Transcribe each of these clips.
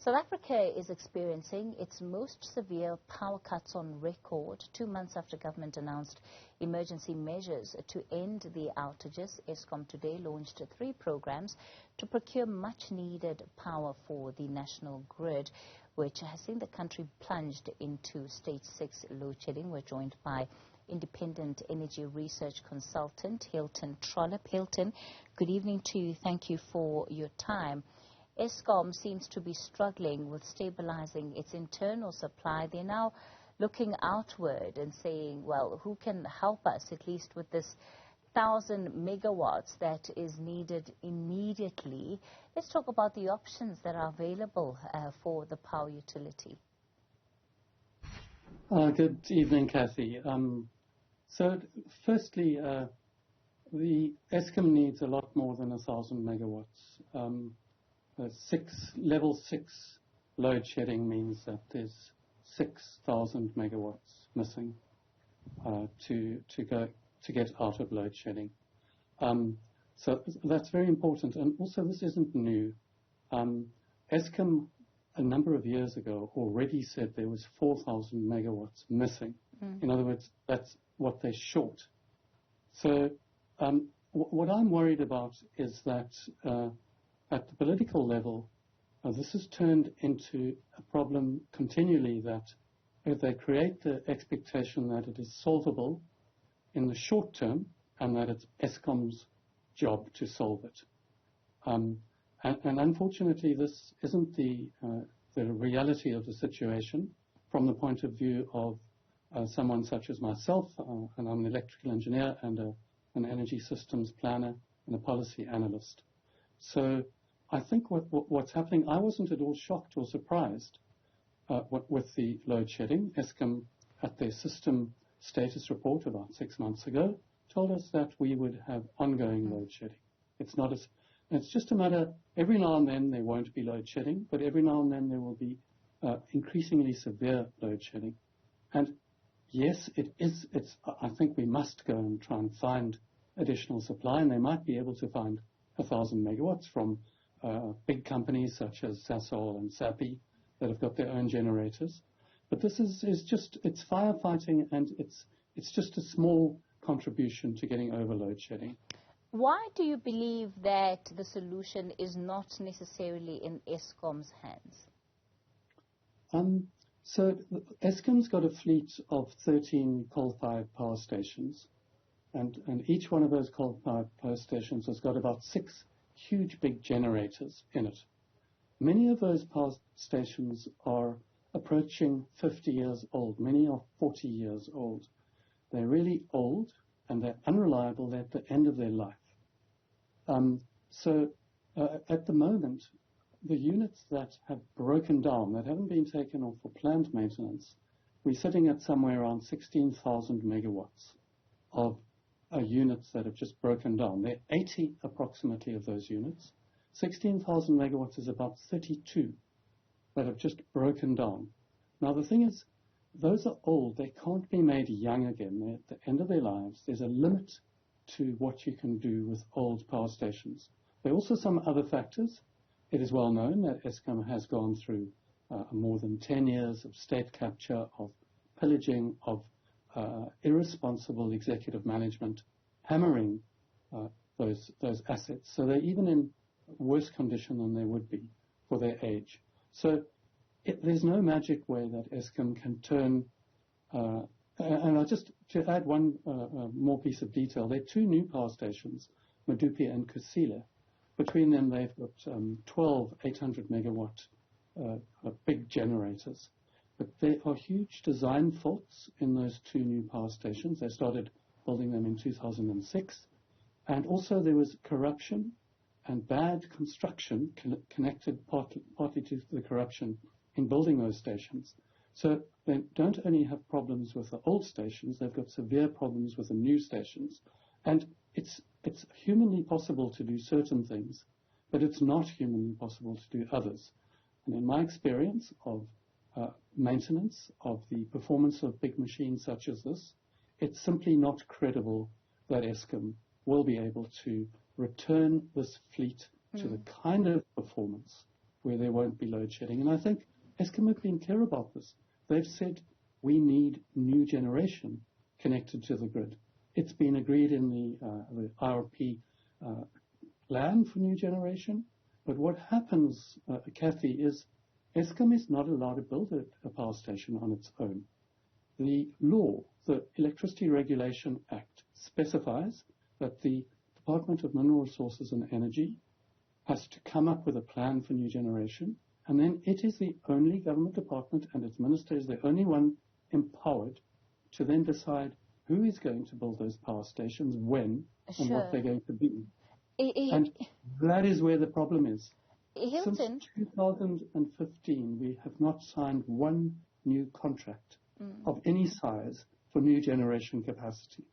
South Africa is experiencing its most severe power cuts on record 2 months after government announced emergency measures to end the outages. Eskom today launched 3 programs to procure much-needed power for the national grid, which has seen the country plunged into stage 6 load shedding. We're joined by independent energy research consultant Hilton Trollip. Hilton, good evening to you. Thank you for your time. Eskom seems to be struggling with stabilizing its internal supply. They're now looking outward and saying, well, who can help us at least with this 1,000 megawatts that is needed immediately? Let's talk about the options that are available for the power utility. Good evening, Kathy. So firstly, the Eskom needs a lot more than 1,000 megawatts. Level 6 load shedding means that there's 6,000 megawatts missing to get out of load shedding. So that's very important. And also, this isn't new. Eskom, a number of years ago, already said there was 4,000 megawatts missing. In other words, that's what they're short. So what I'm worried about is that at the political level, this has turned into a problem continually that if they create the expectation that it is solvable in the short term and that it's Eskom's job to solve it. And unfortunately, this isn't the reality of the situation from the point of view of someone such as myself, and I'm an electrical engineer and an energy systems planner and a policy analyst. So I think what's happening, I wasn't at all shocked or surprised with the load shedding. Eskom, at their system status report about 6 months ago, told us that we would have ongoing load shedding. It's just a matter, every now and then there won't be load shedding, but every now and then there will be increasingly severe load shedding. And yes, I think we must go and try and find additional supply, and they might be able to find 1,000 megawatts from big companies such as Sasol and Sappi that have got their own generators. But this is it's firefighting, and it's just a small contribution to getting over load shedding. Why do you believe that the solution is not necessarily in Eskom's hands? So Eskom's got a fleet of 13 coal-fired power stations, and each one of those coal-fired power stations has got about 6 huge big generators in it. Many of those power stations are approaching 50 years old. Many are 40 years old. They're really old and they're unreliable. They're at the end of their life. So at the moment, the units that have broken down, that haven't been taken off for planned maintenance, we're sitting at somewhere around 16,000 megawatts of units that have just broken down. There are 80 approximately of those units. 16,000 megawatts is about 32 that have just broken down. Now the thing is, those are old. They can't be made young again. They're at the end of their lives. There's a limit to what you can do with old power stations. There are also some other factors. It is well known that Eskom has gone through more than 10 years of state capture, of pillaging, of irresponsible executive management, hammering those assets. So they're even in worse condition than they would be for their age. So there's no magic way that Eskom can turn. And just to add one more piece of detail, there are 2 new power stations, Medupi and Kusile. Between them, they've got 12 800 megawatt big generators. But there are huge design faults in those 2 new power stations. They started building them in 2006. And also there was corruption and bad construction connected partly to the corruption in building those stations. So they don't only have problems with the old stations, they've got severe problems with the new stations. And it's humanly possible to do certain things, but it's not humanly possible to do others. And in my experience of maintenance of the performance of big machines such as this, it's simply not credible that Eskom will be able to return this fleet to the kind of performance where there won't be load shedding. And I think Eskom have been clear about this. They've said we need new generation connected to the grid. It's been agreed in the IRP plan for new generation. But what happens, Kathy, is Eskom is not allowed to build a power station on its own. The law, the Electricity Regulation Act, specifies that the Department of Mineral Resources and Energy has to come up with a plan for new generation, and then it is the only government department and its minister is the only one empowered to then decide who is going to build those power stations, when, and what they're going to be. And that is where the problem is. Hilton. Since 2015, we have not signed one new contract of any size for new generation capacity.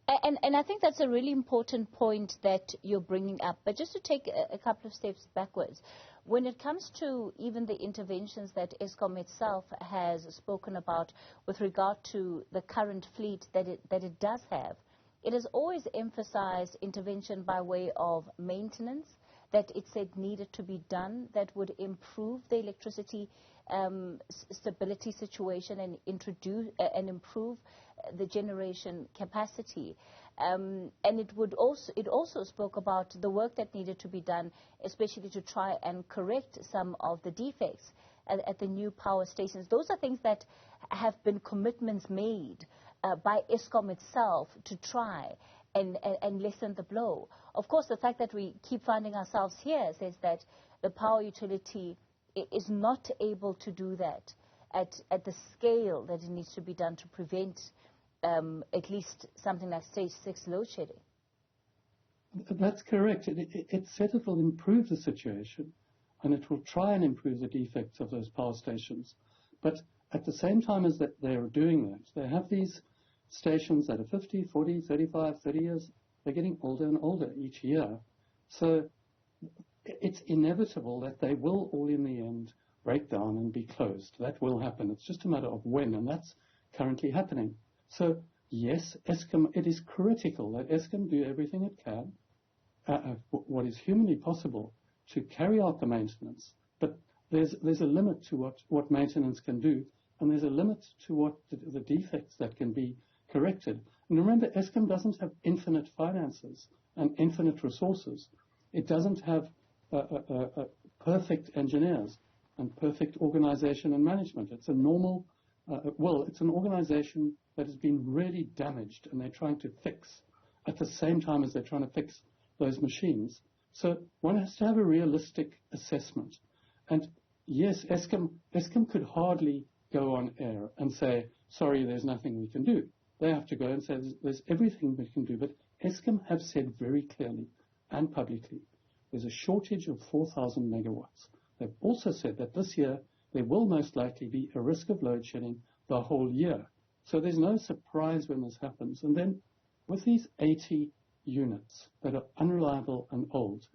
And I think that's a really important point that you're bringing up. But just to take a couple of steps backwards, when it comes to even the interventions that Eskom itself has spoken about with regard to the current fleet that it does have, it has always emphasized intervention by way of maintenance that it said needed to be done that would improve the electricity stability situation and introduce and improve the generation capacity. And it also spoke about the work that needed to be done, especially to try and correct some of the defects at the new power stations. Those are things that have been commitments made by Eskom itself to try and lessen the blow. Of course, the fact that we keep finding ourselves here says that the power utility is not able to do that at the scale that it needs to be done to prevent at least something like stage 6 load shedding. That's correct. It said it will improve the situation and it will try and improve the defects of those power stations. But at the same time as that they are doing that, they have these stations that are 50, 40, 35, 30 years. They're getting older and older each year. So it's inevitable that they will all in the end break down and be closed. That will happen. It's just a matter of when, and that's currently happening. So yes, Eskom, it is critical that Eskom do everything it can, what is humanly possible, to carry out the maintenance. But there's a limit to what maintenance can do, and there's a limit to what the defects that can be corrected. And remember, Eskom doesn't have infinite finances and infinite resources. It doesn't have perfect engineers and perfect organization and management. It's a normal, it's an organization that has been really damaged, and they're trying to fix at the same time as they're trying to fix those machines. So one has to have a realistic assessment. And yes, Eskom could hardly go on air and say, sorry, there's nothing we can do. They have to go and say there's everything we can do. But Eskom have said very clearly and publicly there's a shortage of 4,000 megawatts. They've also said that this year there will most likely be a risk of load shedding the whole year. So there's no surprise when this happens. And then with these 80 units that are unreliable and old,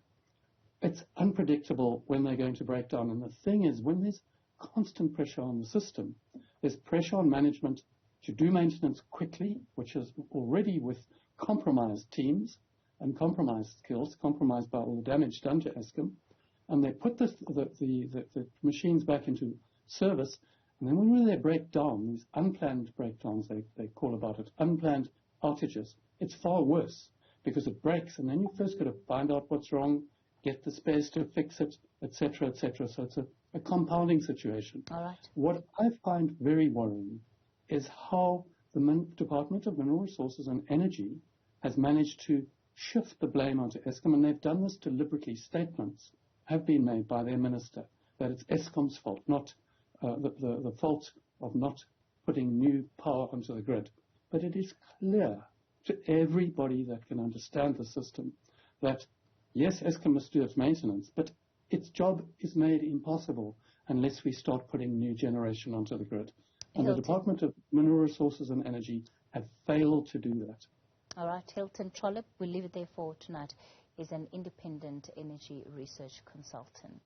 it's unpredictable when they're going to break down. And the thing is, when there's constant pressure on the system, there's pressure on management to do maintenance quickly, which is already with compromised teams and compromised skills, compromised by all the damage done to Eskom. And they put the machines back into service. And then when they break down, these unplanned breakdowns, they call about it, unplanned outages, it's far worse because it breaks. And then you first got to find out what's wrong, get the space to fix it, etc., etc. So it's a compounding situation. All right. What I find very worrying is how the Department of Mineral Resources and Energy has managed to shift the blame onto Eskom, and they've done this deliberately. Statements have been made by their minister that it's Eskom's fault, not the fault of not putting new power onto the grid. But it is clear to everybody that can understand the system that, yes, Eskom must do its maintenance, but its job is made impossible unless we start putting new generation onto the grid. And the Department of Mineral Resources and Energy have failed to do that. All right, Hilton Trollip, we'll leave it there for tonight. He's an independent energy research consultant.